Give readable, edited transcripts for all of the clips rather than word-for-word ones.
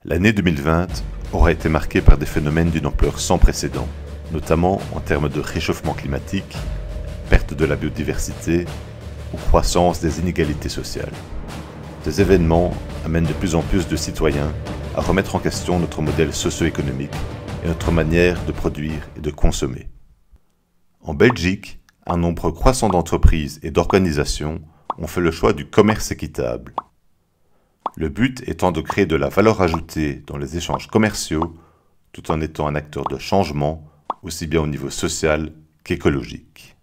L'année 2020 aura été marquée par des phénomènes d'une ampleur sans précédent, notamment en termes de réchauffement climatique, perte de la biodiversité ou croissance des inégalités sociales. Ces événements amènent de plus en plus de citoyens à remettre en question notre modèle socio-économique et notre manière de produire et de consommer. En Belgique, un nombre croissant d'entreprises et d'organisations ont fait le choix du commerce équitable. Le but étant de créer de la valeur ajoutée dans les échanges commerciaux, tout en étant un acteur de changement, aussi bien au niveau social qu'écologique.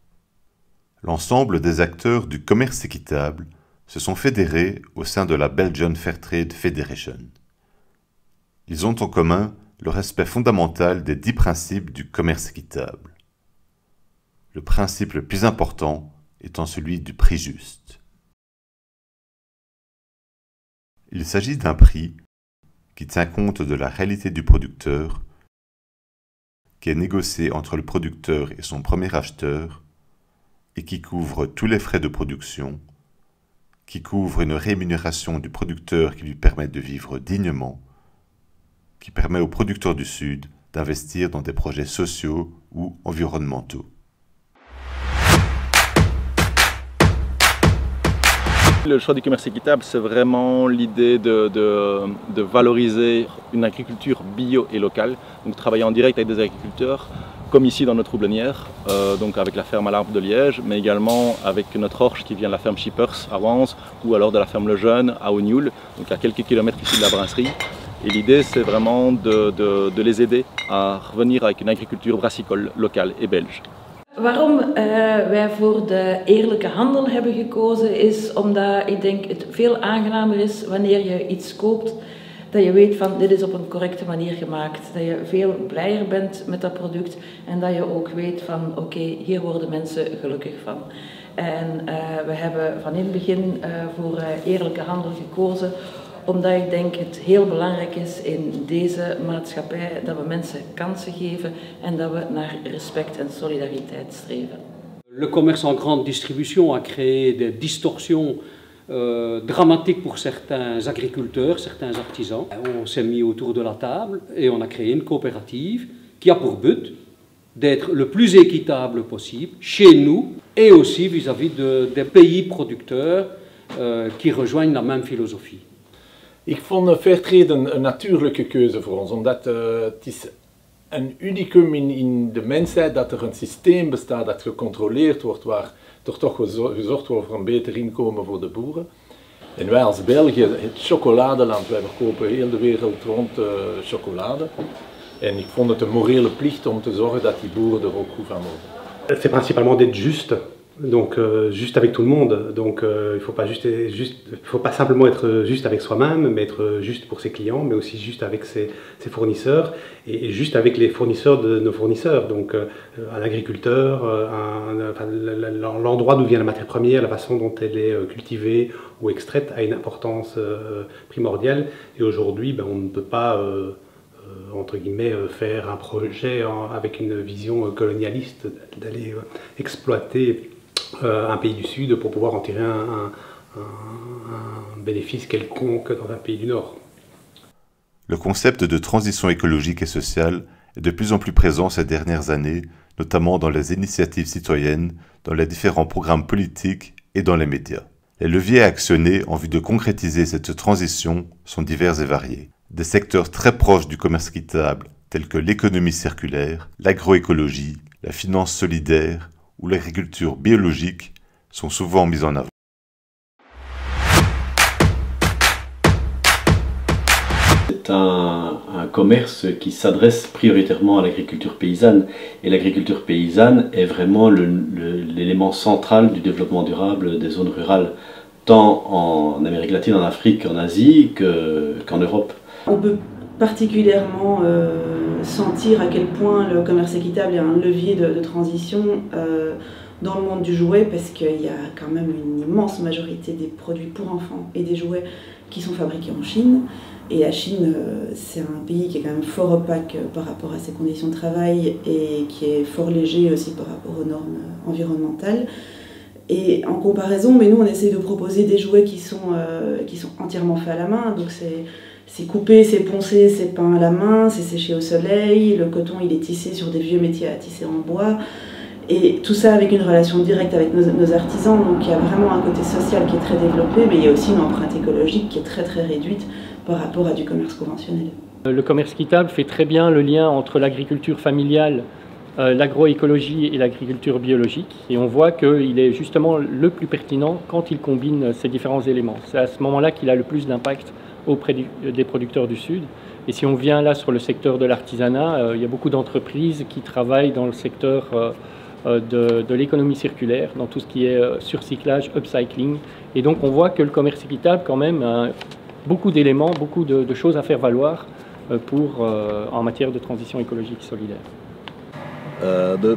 L'ensemble des acteurs du commerce équitable se sont fédérés au sein de la Belgian Fairtrade Federation. Ils ont en commun le respect fondamental des 10 principes du commerce équitable. Le principe le plus important étant celui du prix juste. Il s'agit d'un prix qui tient compte de la réalité du producteur, qui est négocié entre le producteur et son premier acheteur, et qui couvre tous les frais de production, qui couvre une rémunération du producteur qui lui permet de vivre dignement, qui permet aux producteurs du Sud d'investir dans des projets sociaux ou environnementaux. Le choix du commerce équitable, c'est vraiment l'idée de valoriser une agriculture bio et locale, donc travailler en direct avec des agriculteurs, comme ici dans notre houblonnière, donc avec la ferme à l'Arbre de Liège, mais également avec notre orge qui vient de la ferme Shippers à Wans, ou alors de la ferme Le Jeune à Ognoul, donc à quelques kilomètres ici de la brasserie. Et l'idée, c'est vraiment de les aider à revenir avec une agriculture brassicole locale et belge. Waarom wij voor de eerlijke handel hebben gekozen is omdat ik denk het veel aangenamer is wanneer je iets koopt dat je weet van dit is op een correcte manier gemaakt. Dat je veel blijer bent met dat product en dat je ook weet van oké, hier worden mensen gelukkig van. En we hebben van in het begin voor eerlijke handel gekozen omdat ik denk het heel belangrijk is in deze maatschappij dat we mensen kansen geven en dat we naar respect en solidariteit streven. Le commerce en grande distribution a créé des distorsions dramatiques pour certains agriculteurs, certains artisans. On s'est mis autour de la table et on a créé une coopérative qui a pour but d'être le plus équitable possible chez nous et aussi vis-à-vis des pays producteurs qui rejoignent la même philosophie. Ik vond Fairtrade een natuurlijke keuze voor ons, omdat het is een unicum in de mensheid dat er een systeem bestaat dat gecontroleerd wordt, waar er toch gezorgd wordt voor een beter inkomen voor de boeren. En wij als België, het chocoladeland, wij verkopen heel de wereld rond chocolade. En ik vond het een morele plicht om te zorgen dat die boeren er ook goed van worden. C'est principalement d'être juste. Donc juste avec tout le monde, donc il faut pas simplement être juste avec soi-même, mais être juste pour ses clients, mais aussi juste avec ses fournisseurs et juste avec les fournisseurs de nos fournisseurs, donc un agriculteur, l'endroit d'où vient la matière première, la façon dont elle est cultivée ou extraite a une importance primordiale et aujourd'hui on ne peut pas entre guillemets faire un projet avec une vision colonialiste d'aller exploiter un pays du Sud pour pouvoir en tirer un bénéfice quelconque dans un pays du Nord. Le concept de transition écologique et sociale est de plus en plus présent ces dernières années, notamment dans les initiatives citoyennes, dans les différents programmes politiques et dans les médias. Les leviers à actionner en vue de concrétiser cette transition sont divers et variés. Des secteurs très proches du commerce équitable, tels que l'économie circulaire, l'agroécologie, la finance solidaire, ou l'agriculture biologique sont souvent mises en avant. C'est un commerce qui s'adresse prioritairement à l'agriculture paysanne et l'agriculture paysanne est vraiment l'élément central du développement durable des zones rurales, tant en Amérique latine, en Afrique, en Asie qu'en Europe. On peut particulièrement sentir à quel point le commerce équitable est un levier de transition dans le monde du jouet parce qu'il y a quand même une immense majorité des produits pour enfants et des jouets qui sont fabriqués en Chine. Et la Chine, c'est un pays qui est quand même fort opaque par rapport à ses conditions de travail et qui est fort léger aussi par rapport aux normes environnementales. Et en comparaison, mais nous on essaie de proposer des jouets qui sont entièrement faits à la main, donc c'est coupé, c'est poncé, c'est peint à la main, c'est séché au soleil, le coton il est tissé sur des vieux métiers à tisser en bois, et tout ça avec une relation directe avec nos artisans, donc il y a vraiment un côté social qui est très développé, mais il y a aussi une empreinte écologique qui est très très réduite par rapport à du commerce conventionnel. Le commerce équitable fait très bien le lien entre l'agriculture familiale, l'agroécologie et l'agriculture biologique, et on voit qu'il est justement le plus pertinent quand il combine ces différents éléments. C'est à ce moment-là qu'il a le plus d'impact auprès des producteurs du Sud. Et si on vient là sur le secteur de l'artisanat, il y a beaucoup d'entreprises qui travaillent dans le secteur de l'économie circulaire, dans tout ce qui est surcyclage, upcycling. Et donc on voit que le commerce équitable quand même a beaucoup d'éléments, beaucoup de choses à faire valoir en matière de transition écologique solidaire.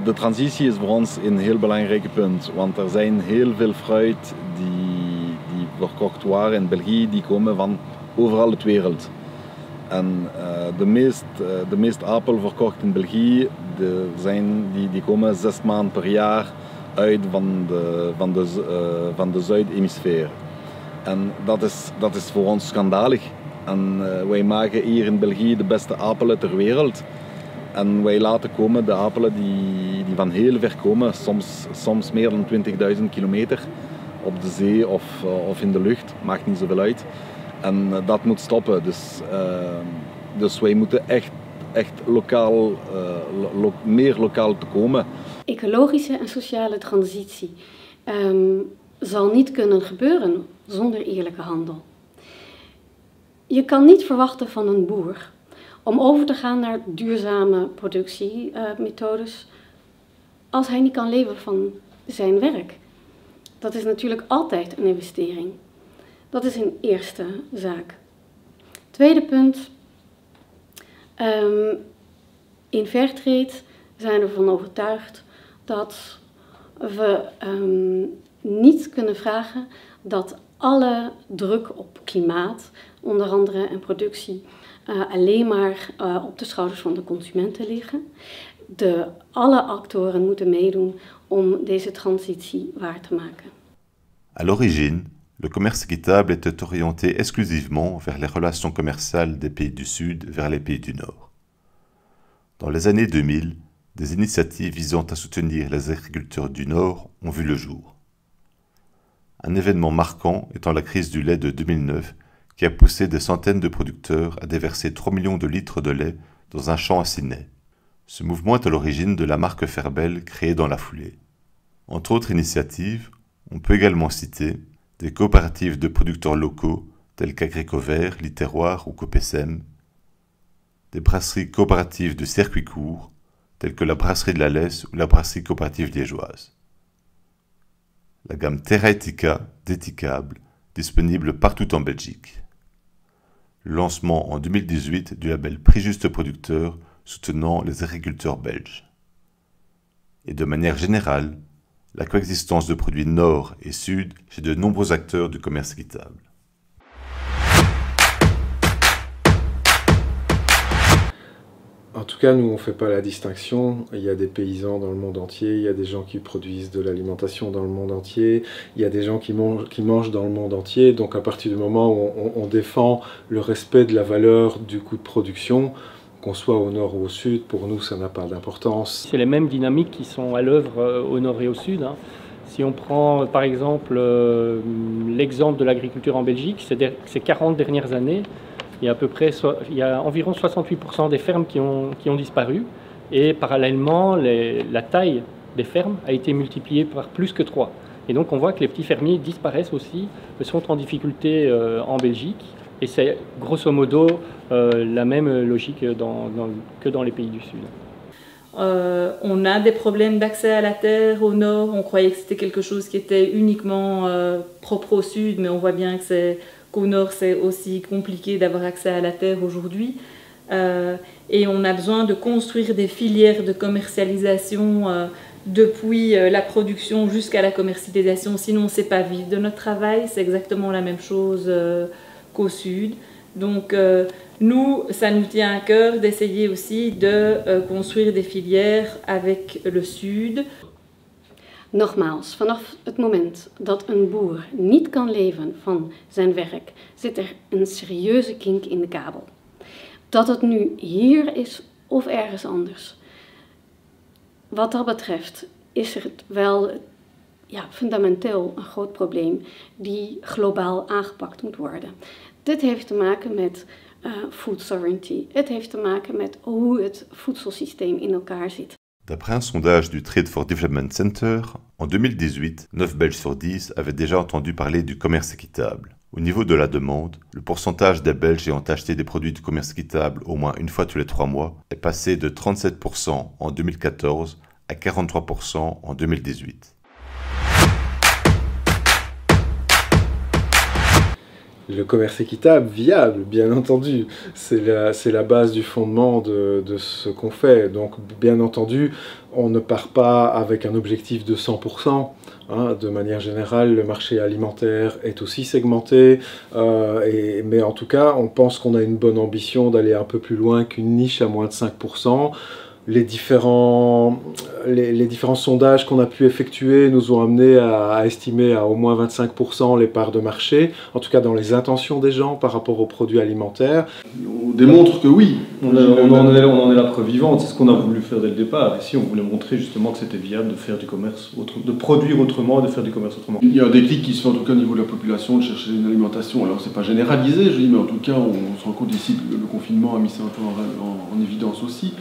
De transitie is voor ons een heel belangrijk punt, want er zijn heel veel fruit die verkocht waren in België, die komen van overal de wereld. En de meeste appel verkocht in België, die komen 6 maanden per jaar uit van de Zuid-hemisfeer. En dat is voor ons schandalig. En wij maken hier in België de beste appelen ter wereld. En wij laten komen de appelen die van heel ver komen, soms meer dan 20.000 kilometer op de zee of in de lucht, maakt niet zoveel uit. En dat moet stoppen, dus wij moeten echt lokaal, meer lokaal te komen. Ecologische en sociale transitie zal niet kunnen gebeuren zonder eerlijke handel. Je kan niet verwachten van een boer om over te gaan naar duurzame productiemethodes als hij niet kan leven van zijn werk. Dat is natuurlijk altijd een investering. Dat is een eerste zaak. Tweede punt. In Fairtrade zijn we ervan overtuigd dat we niet kunnen vragen dat alle druk op klimaat, onder andere en productie, alleen maar op de schouders van de consumenten liggen. Alle actoren moeten meedoen om deze transitie waar te maken. À l'origine, le commerce équitable était orienté exclusivement vers les relations commerciales des pays du Sud vers les pays du Nord. Dans les années 2000, des initiatives visant à soutenir les agriculteurs du Nord ont vu le jour. Un événement marquant étant la crise du lait de 2009 qui a poussé des centaines de producteurs à déverser 3 millions de litres de lait dans un champ à Sydney. Ce mouvement est à l'origine de la marque Ferbel créée dans la foulée. Entre autres initiatives, on peut également citer des coopératives de producteurs locaux telles qu'Agricover, Litterroir ou Copesem, des brasseries coopératives de circuit court telles que la brasserie de la Lesse ou la brasserie coopérative liégeoise. La gamme Terra Etica d'étiquables disponible partout en Belgique. Le lancement en 2018 du label Prix Juste Producteur soutenant les agriculteurs belges. Et de manière générale, la coexistence de produits nord et sud chez de nombreux acteurs du commerce équitable. En tout cas, nous, on ne fait pas la distinction. Il y a des paysans dans le monde entier, il y a des gens qui produisent de l'alimentation dans le monde entier, il y a des gens qui mangent dans le monde entier. Donc à partir du moment où on défend le respect de la valeur du coût de production, qu'on soit au nord ou au sud, pour nous, ça n'a pas d'importance. C'est les mêmes dynamiques qui sont à l'œuvre au nord et au sud. Si on prend par exemple l'exemple de l'agriculture en Belgique, ces 40 dernières années, il y a environ 68% des fermes qui ont disparu, et parallèlement la taille des fermes a été multipliée par plus que 3. Et donc on voit que les petits fermiers disparaissent aussi, sont en difficulté en Belgique, et c'est grosso modo la même logique que dans les pays du Sud. On a des problèmes d'accès à la terre au nord, on croyait que c'était quelque chose qui était uniquement propre au sud, mais on voit bien qu'au nord c'est aussi compliqué d'avoir accès à la terre aujourd'hui. Et on a besoin de construire des filières de commercialisation depuis la production jusqu'à la commercialisation, sinon on ne sait pas vivre de notre travail. C'est exactement la même chose qu'au sud. Donc nous, ça nous tient à cœur d'essayer aussi de construire des filières avec le sud. Nogmaals, vanaf het moment dat een boer niet kan leven van zijn werk, zit er een serieuze kink in de kabel. Dat het nu hier is of ergens anders. Wat dat betreft is er wel fundamenteel een groot probleem die globaal aangepakt moet worden. Dit heeft te maken met food sovereignty. Het heeft te maken met hoe het voedselsysteem in elkaar zit. D'après un sondage du Trade for Development Center, en 2018, 9 Belges sur 10 avaient déjà entendu parler du commerce équitable. Au niveau de la demande, le pourcentage des Belges ayant acheté des produits du commerce équitable au moins une fois tous les 3 mois est passé de 37% en 2014 à 43% en 2018. Le commerce équitable, viable, bien entendu, c'est la base du fondement de ce qu'on fait. Donc, bien entendu, on ne part pas avec un objectif de 100%. Hein. De manière générale, le marché alimentaire est aussi segmenté, mais en tout cas, on pense qu'on a une bonne ambition d'aller un peu plus loin qu'une niche à moins de 5%. Les différents sondages qu'on a pu effectuer nous ont amené à estimer à au moins 25% les parts de marché, en tout cas dans les intentions des gens par rapport aux produits alimentaires. On démontre que oui, on en est la preuve vivante, c'est ce qu'on a voulu faire dès le départ. Ici, on voulait montrer justement que c'était viable de faire du commerce, de produire autrement, de faire du commerce autrement. Il y a un déclic qui se fait en tout cas au niveau de la population, de chercher une alimentation. Alors c'est pas généralisé, je dis, mais en tout cas, on se rend compte ici que le confinement a mis ça un peu en évidence aussi.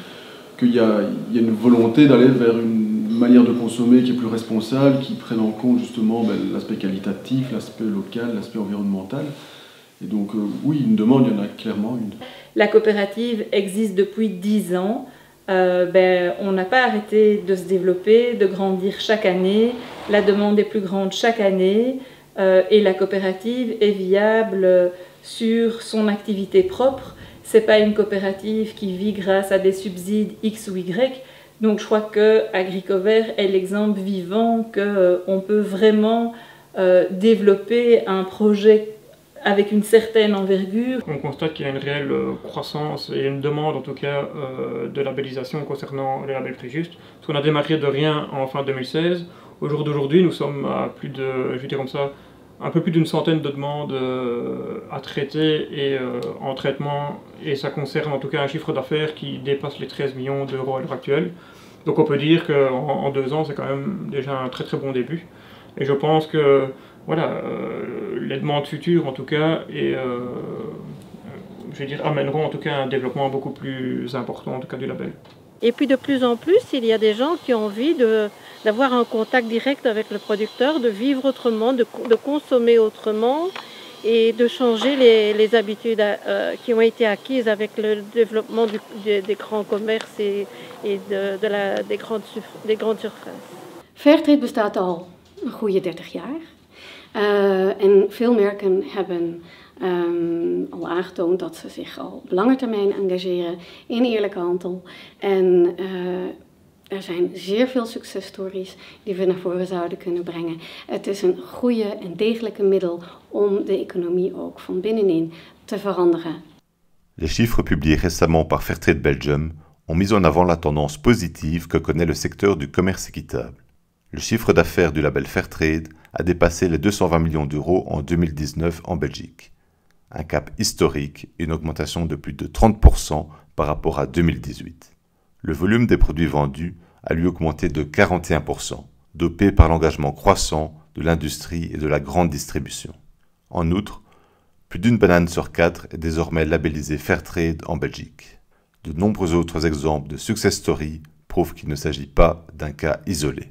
Qu'il y a une volonté d'aller vers une manière de consommer qui est plus responsable, qui prenne en compte justement l'aspect qualitatif, l'aspect local, l'aspect environnemental. Et donc oui, une demande, il y en a clairement une. La coopérative existe depuis 10 ans. On n'a pas arrêté de se développer, de grandir chaque année. La demande est plus grande chaque année et la coopérative est viable sur son activité propre. C'est pas une coopérative qui vit grâce à des subsides X ou Y. Donc je crois que Agricovert est l'exemple vivant qu'on peut vraiment développer un projet avec une certaine envergure. On constate qu'il y a une réelle croissance et une demande en tout cas de labellisation concernant les labels Prix Juste. Parce qu'on a démarré de rien en fin 2016. Au jour d'aujourd'hui, nous sommes à plus de, je vais dire comme ça, un peu plus d'une centaine de demandes à traiter et en traitement, et ça concerne en tout cas un chiffre d'affaires qui dépasse les 13 millions d'euros à l'heure actuelle. Donc on peut dire qu'en 2 ans c'est quand même déjà un très très bon début. Et je pense que voilà, les demandes futures en tout cas je vais dire, amèneront en tout cas un développement beaucoup plus important en tout cas du label. Et puis de plus en plus, il y a des gens qui ont envie d'avoir un contact direct avec le producteur, de vivre autrement, de consommer autrement et de changer les habitudes qui ont été acquises avec le développement des grands commerces et des grandes surfaces. Fairtrade bestaat al een goede 30 jaar. En veel merken hebben al aangetoond dat ze zich al op lange termijn engageren in eerlijke handel. En er zijn zeer veel successtories die we naar voren zouden kunnen brengen. Het is een goede en degelijke middel om de economie ook van binnenin te veranderen. Les chiffres publiés récemment par Fairtrade Belgium ont mis en avant la tendance positive que connaît le secteur du commerce équitable. Le chiffre d'affaires du label Fairtrade a dépassé les 220 millions d'euros en 2019 en Belgique. Un cap historique et une augmentation de plus de 30% par rapport à 2018. Le volume des produits vendus a lui augmenté de 41%, dopé par l'engagement croissant de l'industrie et de la grande distribution. En outre, plus d'une banane sur 4 est désormais labellisée Fairtrade en Belgique. De nombreux autres exemples de success stories prouvent qu'il ne s'agit pas d'un cas isolé.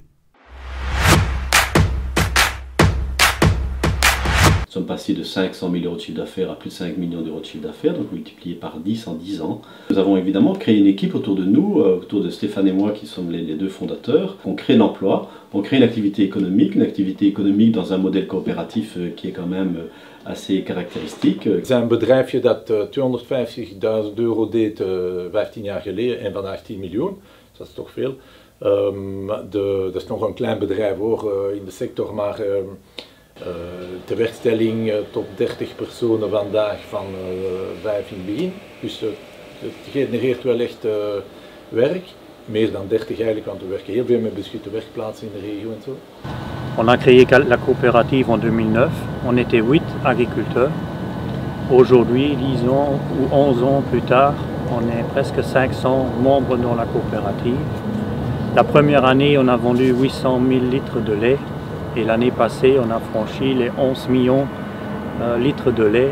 Nous sommes passés de 500 000 euros de chiffre d'affaires à plus de 5 millions d'euros de chiffre d'affaires, donc multiplié par 10 en 10 ans. Nous avons évidemment créé une équipe autour de nous, autour de Stéphane et moi qui sommes les 2 fondateurs. On crée l'emploi, on crée une activité économique dans un modèle coopératif qui est quand même assez caractéristique. Het is een bedrijfje dat 250.000 euro deed 15 jaar geleden en vandaag 10 miljoen. Dus dat is toch veel. Dat is nog een klein bedrijf hoor, in de sector, maar tewerkstelling tot 30 personen vandaag van 5 in het begin. Dus het genereert wel echt werk. meer dan 30 eigenlijk, want we werken heel veel met beschutte werkplaatsen in de regio en zo. On a créé la coopérative en 2009, on était 8 agriculteurs. Aujourd'hui, 10 ans ou 11 ans plus tard, on est presque 500 membres dans la coopérative. La première année, on a vendu 800 000 litres de lait et l'année passée, on a franchi les 11 millions litres de lait,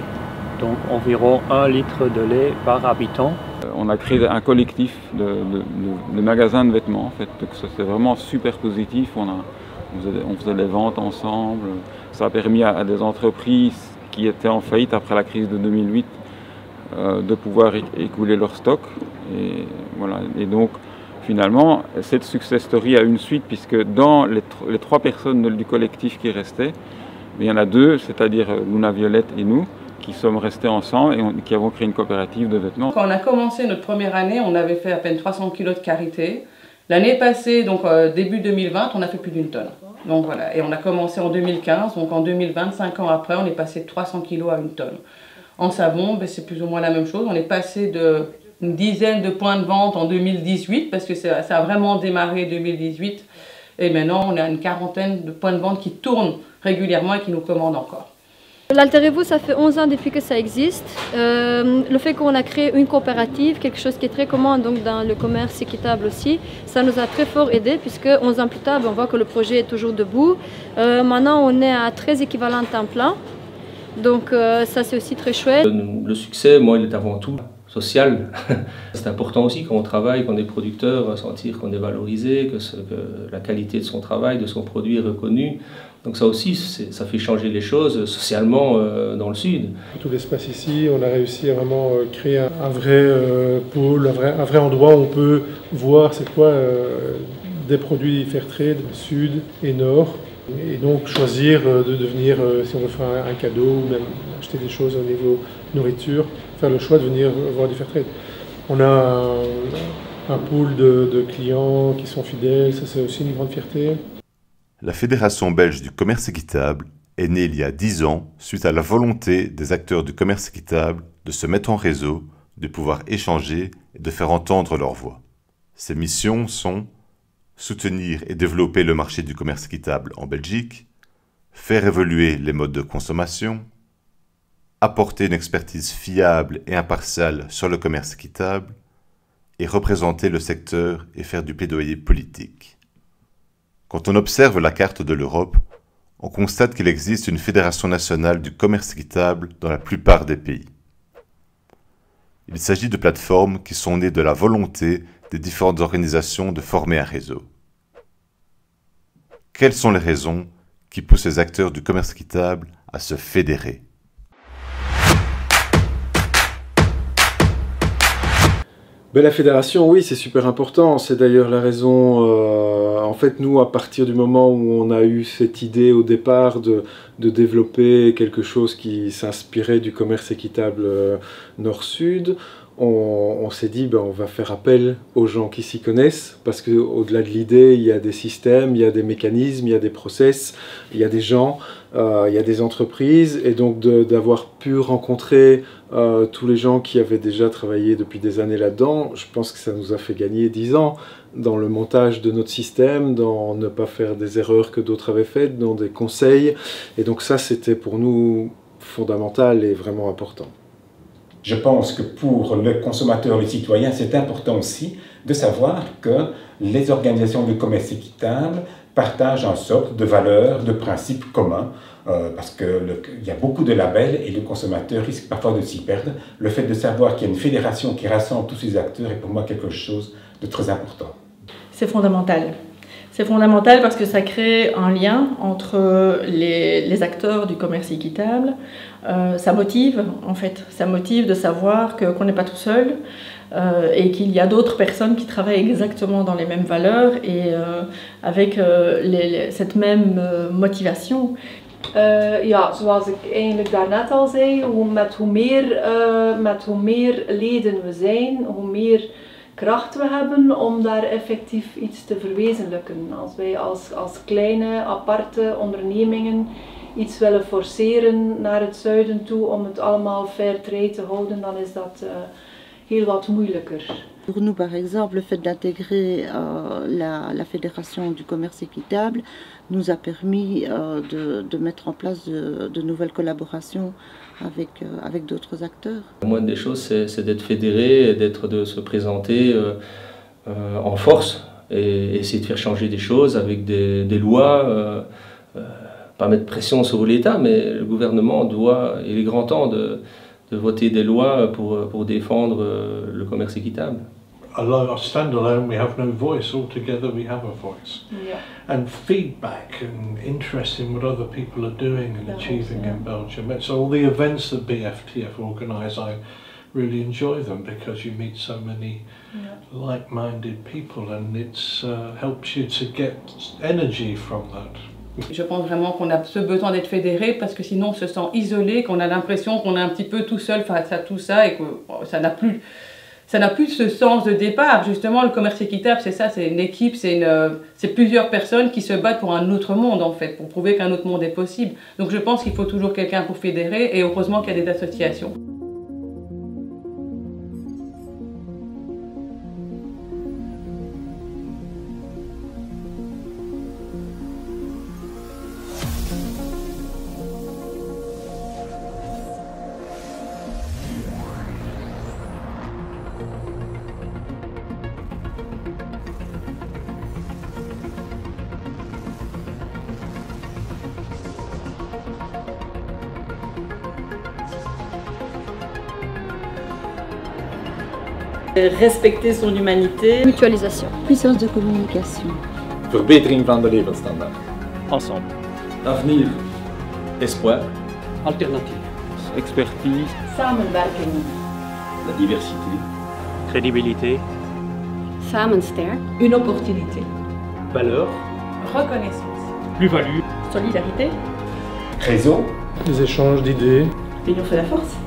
donc environ 1 litre de lait par habitant. On a créé un collectif de magasins de vêtements, en fait, donc c'était vraiment super positif. On faisait les ventes ensemble, ça a permis à des entreprises qui étaient en faillite après la crise de 2008 de pouvoir écouler leur stock. Et, voilà. Et donc finalement, cette success story a une suite puisque dans les 3 personnes du collectif qui restaient, il y en a 2, c'est-à-dire Luna Violette et nous, qui sommes restés ensemble et qui avons créé une coopérative de vêtements. Quand on a commencé notre première année, on avait fait à peine 300 kg de karité. L'année passée, donc début 2020, on a fait plus d'1 tonne. Donc voilà, et on a commencé en 2015, donc en 2020, 5 ans après, on est passé de 300 kg à 1 tonne. En savon, ben, c'est plus ou moins la même chose, on est passé d'une dizaine de points de vente en 2018, parce que ça a vraiment démarré 2018, et maintenant on a une quarantaine de points de vente qui tournent régulièrement et qui nous commandent encore. L'Alter-Evo, ça fait 11 ans depuis que ça existe. Le fait qu'on a créé une coopérative, quelque chose qui est très commun donc dans le commerce équitable aussi, ça nous a très fort aidé puisque 11 ans plus tard, on voit que le projet est toujours debout. Maintenant, on est à 13 équivalents temps plein. Donc ça, c'est aussi très chouette. Le succès, moi, il est avant tout social. C'est important aussi quand on travaille, quand on est producteur, sentir qu'on est valorisé, que la qualité de son travail, de son produit est reconnue. Donc ça aussi, ça fait changer les choses socialement dans le Sud. Tout l'espace ici, on a réussi à vraiment créer un vrai pôle, un vrai endroit où on peut voir c'est quoi des produits Fairtrade, Sud et Nord. Et donc choisir de venir, si on veut faire un cadeau ou même acheter des choses au niveau nourriture, faire le choix de venir voir du Fairtrade. On a un pool de clients qui sont fidèles, ça c'est aussi une grande fierté. La Fédération belge du commerce équitable est née il y a 10 ans suite à la volonté des acteurs du commerce équitable de se mettre en réseau, de pouvoir échanger et de faire entendre leur voix. Ses missions sont soutenir et développer le marché du commerce équitable en Belgique, faire évoluer les modes de consommation, apporter une expertise fiable et impartiale sur le commerce équitable et représenter le secteur et faire du plaidoyer politique. Quand on observe la carte de l'Europe, on constate qu'il existe une fédération nationale du commerce équitable dans la plupart des pays. Il s'agit de plateformes qui sont nées de la volonté des différentes organisations de former un réseau. Quelles sont les raisons qui poussent les acteurs du commerce équitable à se fédérer ? Ben, la fédération, oui, c'est super important. C'est d'ailleurs la raison, en fait, nous, à partir du moment où on a eu cette idée au départ de développer quelque chose qui s'inspirait du commerce équitable nord-sud, on s'est dit, ben, on va faire appel aux gens qui s'y connaissent, parce qu'au-delà de l'idée, il y a des systèmes, il y a des mécanismes, il y a des process, il y a des gens, il y a des entreprises, et donc d'avoir pu rencontrer tous les gens qui avaient déjà travaillé depuis des années là-dedans, je pense que ça nous a fait gagner 10 ans dans le montage de notre système, dans ne pas faire des erreurs que d'autres avaient faites, dans des conseils, et donc ça c'était pour nous fondamental et vraiment important. Je pense que pour le consommateur, le citoyen, c'est important aussi de savoir que les organisations de commerce équitable partagent une sorte de valeurs, de principes communs, parce qu'il y a beaucoup de labels et le consommateur risque parfois de s'y perdre. Le fait de savoir qu'il y a une fédération qui rassemble tous ces acteurs est pour moi quelque chose de très important. C'est fondamental. C'est fondamental parce que ça crée un lien entre les acteurs du commerce équitable. Ça motive, en fait. Ça motive de savoir qu'on n'est pas tout seul et qu'il y a d'autres personnes qui travaillent exactement dans les mêmes valeurs et avec cette même motivation. Ja, zoals ik eigenlijk daarnet al zei, hoe meer leden we zijn, hoe meer kracht we hebben om daar effectief iets te verwezenlijken. Als wij als kleine, aparte ondernemingen iets willen forceren naar het zuiden toe om het allemaal fair trade te houden, dan is dat heel wat moeilijker. Pour nous, par exemple, le fait d'intégrer la Fédération du commerce équitable nous a permis de mettre en place de nouvelles collaborations avec d'autres acteurs. La moindre des choses, c'est d'être fédéré, de se présenter en force et essayer de faire changer des choses avec des lois, pas mettre pression sur l'État, mais le gouvernement doit, il est grand temps de voter des lois pour défendre le commerce équitable. Alone, standalone, we have no voice. Altogether, we have a voice. Yeah. And feedback and interest in what other people are doing and achieving in Belgium. So all the events that BFTF organise, I really enjoy them because you meet so many like-minded people, and it helps you to get energy from that. Je pense vraiment qu'on a ce besoin d'être fédéré parce que sinon on se sent isolé, qu'on a l'impression qu'on est un petit peu tout seul face à tout ça et que ça n'a plus ce sens de départ. Justement, le commerce équitable, c'est ça, c'est une équipe, c'est plusieurs personnes qui se battent pour un autre monde en fait, pour prouver qu'un autre monde est possible. Donc je pense qu'il faut toujours quelqu'un pour fédérer et heureusement qu'il y a des associations. Respecter son humanité. Mutualisation. Puissance de communication. Verbetering van de levensstandaard. Ensemble. Avenir. Espoir. Alternative. Expertise. Samenwerking. La diversité. Crédibilité. Samen sterk. Une opportunité. Valeur. Reconnaissance. Plus-value. Solidarité. Réseau. Les échanges d'idées. L'union fait la force.